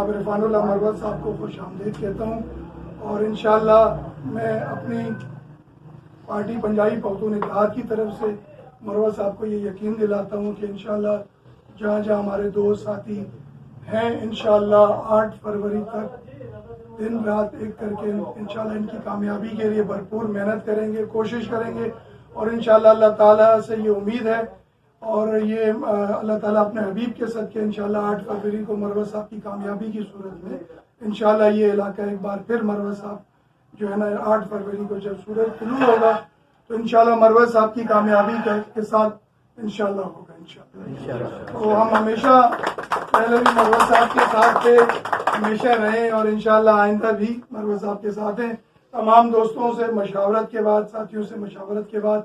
جناب عرفان اللہ مروت صاحب کو خوش آمدید کہتا ہوں، اور انشاءاللہ میں اپنی پارٹی پنجابی پختون اتحاد کی طرف سے مروت صاحب کو یہ یقین دلاتا ہوں کہ انشاءاللہ جہاں جہاں ہمارے دوست ساتھی ہیں انشاءاللہ 8 فروری تک دن رات ایک کر کے انشاءاللہ ان کی کامیابی کے لیے بھرپور محنت کریں گے، کوشش کریں گے، اور انشاءاللہ اللہ تعالیٰ سے یہ امید ہے اور یہ اللہ تعالیٰ اپنے حبیب کے صدقے انشاءاللہ 8 فروری کو مروت صاحب کی کامیابی کی صورت میں انشاءاللہ یہ علاقہ ایک بار پھر مروت صاحب جو ہے نا 8 فروری کو جب سورج طلوع ہوگا تو انشاءاللہ مروت صاحب کی کامیابی کے ساتھ انشاءاللہ ہوگا انشاءاللہ۔ تو ہم ہمیشہ پہلے بھی مروت صاحب کے ساتھ تھے، ہمیشہ رہیں، اور انشاءاللہ آئندہ بھی مروت صاحب کے ساتھ ہیں۔ تمام دوستوں سے مشاورت کے بعد، ساتھیوں سے مشاورت کے بعد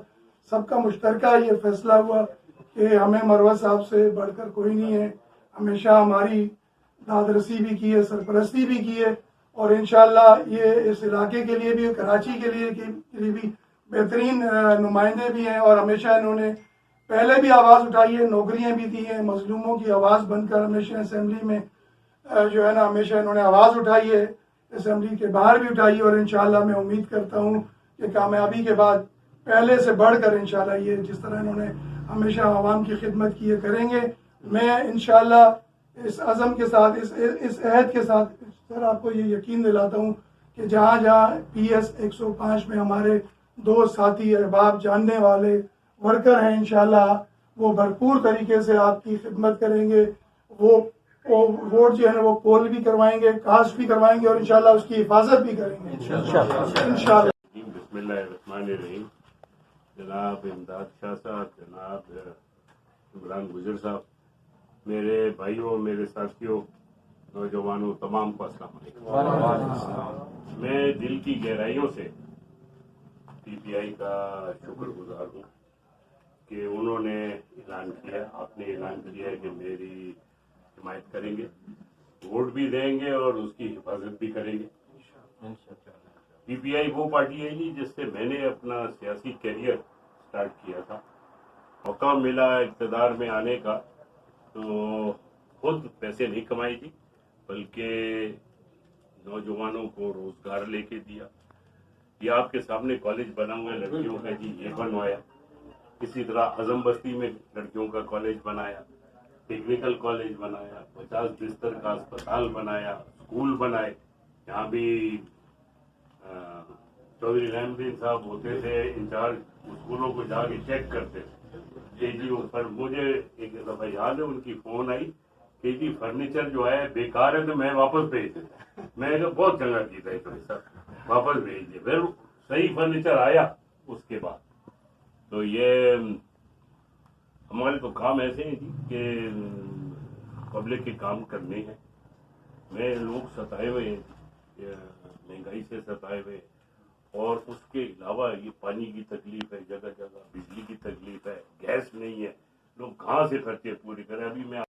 سب کا مشترکہ یہ فیصلہ ہوا کہ ہمیں مروت صاحب سے بڑھ کر کوئی نہیں ہے، ہمیشہ ہماری داد رسی بھی کی ہے، سرپرستی بھی کی ہے، اور انشاءاللہ یہ اس علاقے کے لیے بھی، کراچی کے لیے بھی بہترین نمائندے بھی ہیں، اور ہمیشہ انہوں نے پہلے بھی آواز اٹھائی ہے، نوکریاں بھی دی ہیں، مظلوموں کی آواز بن کر ہمیشہ اسمبلی میں جو ہے نا ہمیشہ انہوں نے آواز اٹھائی ہے، اسمبلی کے باہر بھی اٹھائی ہے، اور انشاءاللہ میں امید کرتا ہوں کہ کامیابی کے بعد پہلے سے بڑھ کر انشاءاللہ یہ جس طرح انہوں نے ہمیشہ عوام کی خدمت کی ہے کریں گے۔ میں انشاءاللہ اس عزم کے ساتھ، اس عہد کے ساتھ سر آپ کو یہ یقین دلاتا ہوں کہ جہاں جہاں پی ایس 105 میں ہمارے دوست ساتھی احباب جاننے والے ورکر ہیں انشاءاللہ وہ بھرپور طریقے سے آپ کی خدمت کریں گے، وہ ووٹ جو ہے وہ پول بھی کروائیں گے، کاسٹ بھی کروائیں گے، اور انشاءاللہ اس کی حفاظت بھی کریں گے انشاءاللہ۔ بسم اللہ الرحمن الرحیم۔ جناب امداد شاہ صاحب، جناب عمران گجر صاحب، میرے بھائیوں، میرے ساتھیوں، نوجوانوں، تمام کو السلام علیکم۔ میں دل کی گہرائیوں سے پی پی آئی کا شکر گزار ہوں کہ انہوں نے اعلان کیا، آپ نے اعلان کیا کہ میری حمایت کریں گے، ووٹ بھی دیں گے اور اس کی حفاظت بھی کریں گے۔ پی پی آئی وہ پارٹی ہے نہیں جس سے میں نے اپنا سیاسی کیریئر سٹارٹ کیا تھا۔ موقع ملا اقتدار میں آنے کا تو خود پیسے نہیں کمائی تھی، بلکہ نوجوانوں کو روزگار لے کے دیا۔ یہ آپ کے سامنے کالج بنا ہوا ہے لڑکیوں کا، جی یہ بنوایا۔ اسی طرح اعظم بستی میں لڑکیوں کا کالج بنایا، ٹیکنیکل کالج بنایا، 50 بستر کا اسپتال بنایا، اسکول بنائے۔ یہاں بھی چودھری رحم الدین صاحب ہوتے تھے انچارج، اسکولوں کو جا کے چیک کرتے تھے جی پر مجھے ایک دفعہ یاد ہے ان کی فون آئی کہ جی فرنیچر جو ہے بیکار ہے تو میں واپس بھیج دیتا۔ میں نے بہت چنگا کیتا ہے سر، واپس بھیج دیا۔ پھر صحیح فرنیچر آیا اس کے بعد۔ تو یہ ہمارے تو کام ایسے ہیں جی کہ پبلک کے کام کرنے ہیں۔ میں لوگ ستائے ہوئے ہیں، مہنگائی سے ستائے ہوئے، اور اس کے علاوہ یہ پانی کی تکلیف ہے، جگہ جگہ بجلی کی تکلیف ہے، گیس نہیں ہے، لوگ کہاں سے خرچے پورے کریں۔ ابھی میں